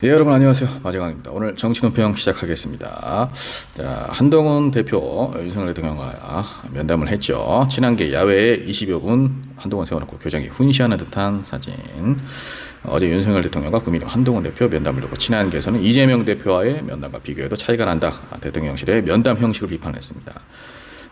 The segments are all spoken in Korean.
예, 여러분 안녕하세요. 마재광입니다. 오늘 정치논평 시작하겠습니다. 자, 한동훈 대표 윤석열 대통령과 면담을 했죠. 지난게 야외에 20여 분 한동훈 세워놓고 교장이 훈시하는 듯한 사진. 어제 윤석열 대통령과 국민의힘 한동훈 대표 면담을 두고 친한계에서는 이재명 대표와의 면담과 비교해도 차이가 난다. 대통령실의 면담 형식을 비판했습니다.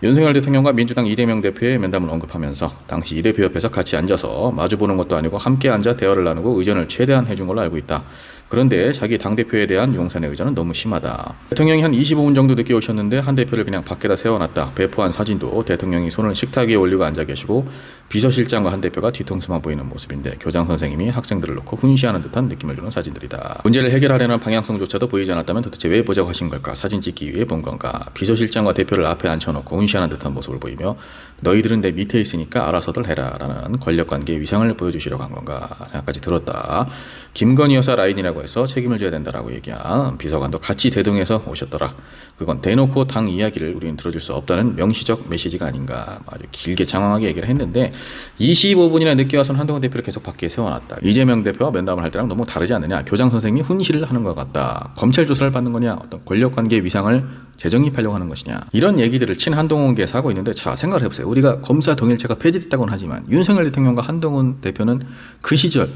윤석열 대통령과 민주당 이재명 대표의 면담을 언급하면서 당시 이 대표 옆에서 같이 앉아서 마주보는 것도 아니고 함께 앉아 대화를 나누고 의전을 최대한 해준 걸로 알고 있다. 그런데 자기 당대표에 대한 용산의 의전은 너무 심하다. 대통령이 한 25분 정도 늦게 오셨는데 한 대표를 그냥 밖에다 세워놨다. 배포한 사진도 대통령이 손을 식탁 위에 올리고 앉아 계시고 비서실장과 한 대표가 뒤통수만 보이는 모습인데 교장 선생님이 학생들을 놓고 훈시하는 듯한 느낌을 주는 사진들이다. 문제를 해결하려는 방향성조차도 보이지 않았다면 도대체 왜 보자고 하신 걸까? 사진 찍기 위해 본 건가? 비서실장과 대표를 앞에 앉혀놓고 훈시하는 듯한 모습을 보이며 너희들은 내 밑에 있으니까 알아서들 해라 라는 권력관계의 위상을 보여주시려고 한 건가 생각까지 들었다. 김건희 여사 라인이라고 해서 책임을 져야 된다라고 얘기한 비서관도 같이 대동해서 오셨더라. 그건 대놓고 당 이야기를 우리는 들어줄 수 없다는 명시적 메시지가 아닌가. 아주 길게 장황하게 얘기를 했는데 25분이나 늦게 와서는 한동훈 대표를 계속 밖에 세워놨다. 이재명 대표와 면담을 할 때랑 너무 다르지 않느냐. 교장 선생님이 훈시를 하는 것 같다. 검찰 조사를 받는 거냐. 어떤 권력관계의 위상을 재정립하려고 하는 것이냐. 이런 얘기들을 친한동훈계에서 하고 있는데 자 생각을 해보세요. 우리가 검사 동일체가 폐지됐다고는 하지만 윤석열 대통령과 한동훈 대표는 그 시절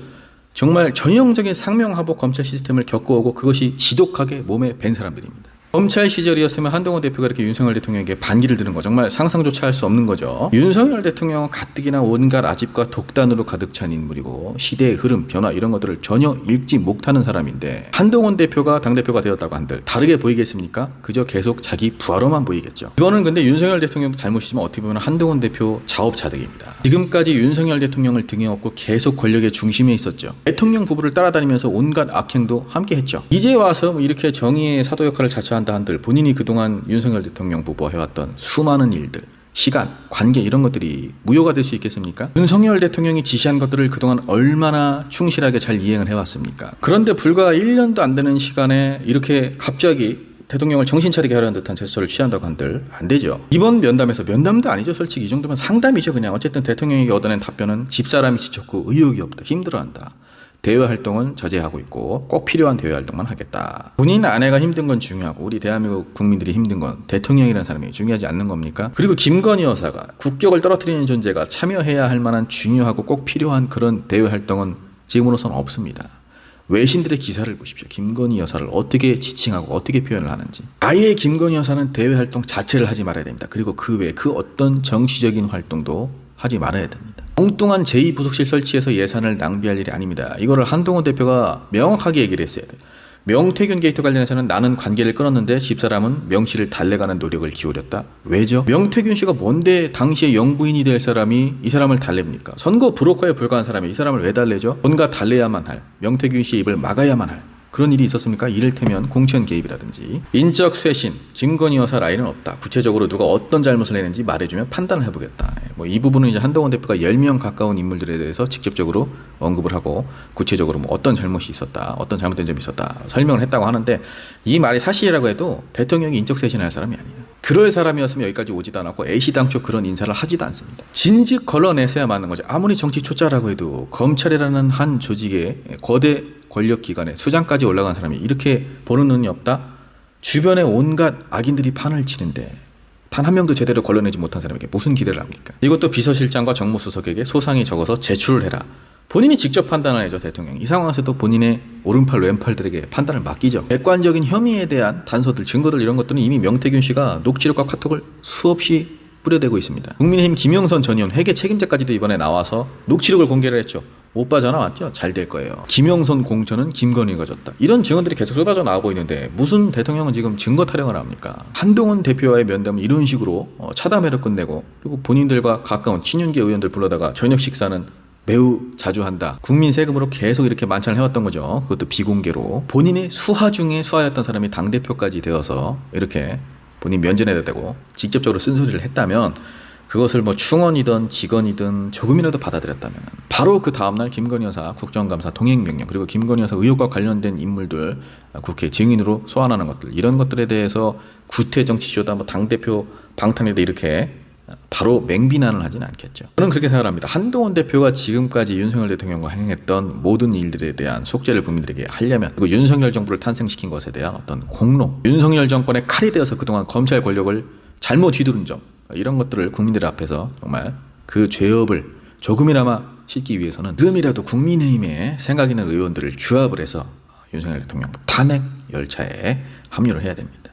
정말 전형적인 상명하복 검찰 시스템을 겪어오고 그것이 지독하게 몸에 밴 사람들입니다. 검찰 시절이었으면 한동훈 대표가 이렇게 윤석열 대통령에게 반기를 드는 거 정말 상상조차 할 수 없는 거죠. 윤석열 대통령은 가뜩이나 온갖 아집과 독단으로 가득 찬 인물이고 시대의 흐름, 변화 이런 것들을 전혀 읽지 못하는 사람인데 한동훈 대표가 당대표가 되었다고 한들 다르게 보이겠습니까? 그저 계속 자기 부하로만 보이겠죠. 이거는 근데 윤석열 대통령도 잘못이지만 어떻게 보면 한동훈 대표 자업자득입니다. 지금까지 윤석열 대통령을 등에 업고 계속 권력의 중심에 있었죠. 대통령 부부를 따라다니면서 온갖 악행도 함께 했죠. 이제 와서 뭐 이렇게 정의의 사도 역할을 자처한다 한들 본인이 그동안 윤석열 대통령 부부와 해왔던 수많은 일들, 시간, 관계 이런 것들이 무효가 될 수 있겠습니까? 윤석열 대통령이 지시한 것들을 그동안 얼마나 충실하게 잘 이행을 해왔습니까? 그런데 불과 1년도 안 되는 시간에 이렇게 갑자기 대통령을 정신 차리게 하려는 듯한 제스처를 취한다고 한들 안 되죠. 이번 면담에서 면담도 아니죠. 솔직히 이 정도면 상담이죠. 그냥 어쨌든 대통령에게 얻어낸 답변은 집사람이 지쳤고 의욕이 없다. 힘들어한다. 대외 활동은 자제하고 있고 꼭 필요한 대외 활동만 하겠다. 본인 아내가 힘든 건 중요하고 우리 대한민국 국민들이 힘든 건 대통령이라는 사람이 중요하지 않는 겁니까? 그리고 김건희 여사가 국격을 떨어뜨리는 존재가 참여해야 할 만한 중요하고 꼭 필요한 그런 대외 활동은 지금으로서는 없습니다. 외신들의 기사를 보십시오. 김건희 여사를 어떻게 지칭하고 어떻게 표현을 하는지. 아예 김건희 여사는 대외 활동 자체를 하지 말아야 됩니다. 그리고 그 외에 그 어떤 정치적인 활동도 하지 말아야 됩니다. 엉뚱한 제2부속실 설치해서 예산을 낭비할 일이 아닙니다. 이거를 한동훈 대표가 명확하게 얘기를 했어야 돼요. 명태균 게이트 관련해서는 나는 관계를 끊었는데 집사람은 명 씨를 달래가는 노력을 기울였다. 왜죠? 명태균 씨가 뭔데 당시에 영부인이 될 사람이 이 사람을 달랩니까? 선거 브로커에 불과한 사람이 이 사람을 왜 달래죠? 뭔가 달래야만 할, 명태균 씨의 입을 막아야만 할 그런 일이 있었습니까? 이를테면 공천 개입이라든지. 인적 쇄신, 김건희 여사 라인은 없다. 구체적으로 누가 어떤 잘못을 했는지 말해주면 판단을 해보겠다. 뭐 이 부분은 이제 한동훈 대표가 10명 가까운 인물들에 대해서 직접적으로 언급을 하고 구체적으로 뭐 어떤 잘못이 있었다, 어떤 잘못된 점이 있었다 설명을 했다고 하는데 이 말이 사실이라고 해도 대통령이 인적 쇄신할 사람이 아니에요. 그럴 사람이었으면 여기까지 오지도 않았고 애시당초 그런 인사를 하지도 않습니다. 진즉 걸러내서야 맞는 거죠. 아무리 정치 초짜라고 해도 검찰이라는 한 조직의 거대 권력기관에 수장까지 올라간 사람이 이렇게 보는 눈이 없다? 주변에 온갖 악인들이 판을 치는데 단 한 명도 제대로 걸러내지 못한 사람에게 무슨 기대를 합니까? 이것도 비서실장과 정무수석에게 소상히 적어서 제출을 해라. 본인이 직접 판단해야죠. 대통령. 이 상황에서도 본인의 오른팔 왼팔들에게 판단을 맡기죠. 객관적인 혐의에 대한 단서들, 증거들 이런 것들은 이미 명태균 씨가 녹취록과 카톡을 수없이 뿌려대고 있습니다. 국민의힘 김영선 전 의원 회계 책임자까지도 이번에 나와서 녹취록을 공개를 했죠. 오빠 전화 왔죠? 잘 될 거예요. 김영선 공천은 김건희가 줬다. 이런 증언들이 계속 쏟아져 나오고 있는데 무슨 대통령은 지금 증거 타령을 합니까? 한동훈 대표와의 면담을 이런 식으로 차담회로 끝내고 그리고 본인들과 가까운 친윤계 의원들 불러다가 저녁 식사는 매우 자주 한다. 국민 세금으로 계속 이렇게 만찬을 해왔던 거죠. 그것도 비공개로. 본인의 수하 중에 수하였던 사람이 당대표까지 되어서 이렇게 본인 면전에다 대고 직접적으로 쓴소리를 했다면 그것을 뭐 충언이든 직언이든 조금이라도 받아들였다면 바로 그 다음날 김건희 여사 국정감사 동행명령 그리고 김건희 여사 의혹과 관련된 인물들 국회 증인으로 소환하는 것들 이런 것들에 대해서 구태정치쇼다 뭐 당대표 방탄이다 이렇게 바로 맹비난을 하진 않겠죠. 저는 그렇게 생각합니다. 한동훈 대표가 지금까지 윤석열 대통령과 행했던 모든 일들에 대한 속죄를 국민들에게 하려면, 그리고 윤석열 정부를 탄생시킨 것에 대한 어떤 공로, 윤석열 정권의 칼이 되어서 그동안 검찰 권력을 잘못 휘두른 점, 이런 것들을 국민들 앞에서 정말 그 죄업을 조금이나마 씻기 위해서는 지금이라도 국민의힘에 생각 있는 의원들을 규합을 해서 윤석열 대통령 탄핵 열차에 합류를 해야 됩니다.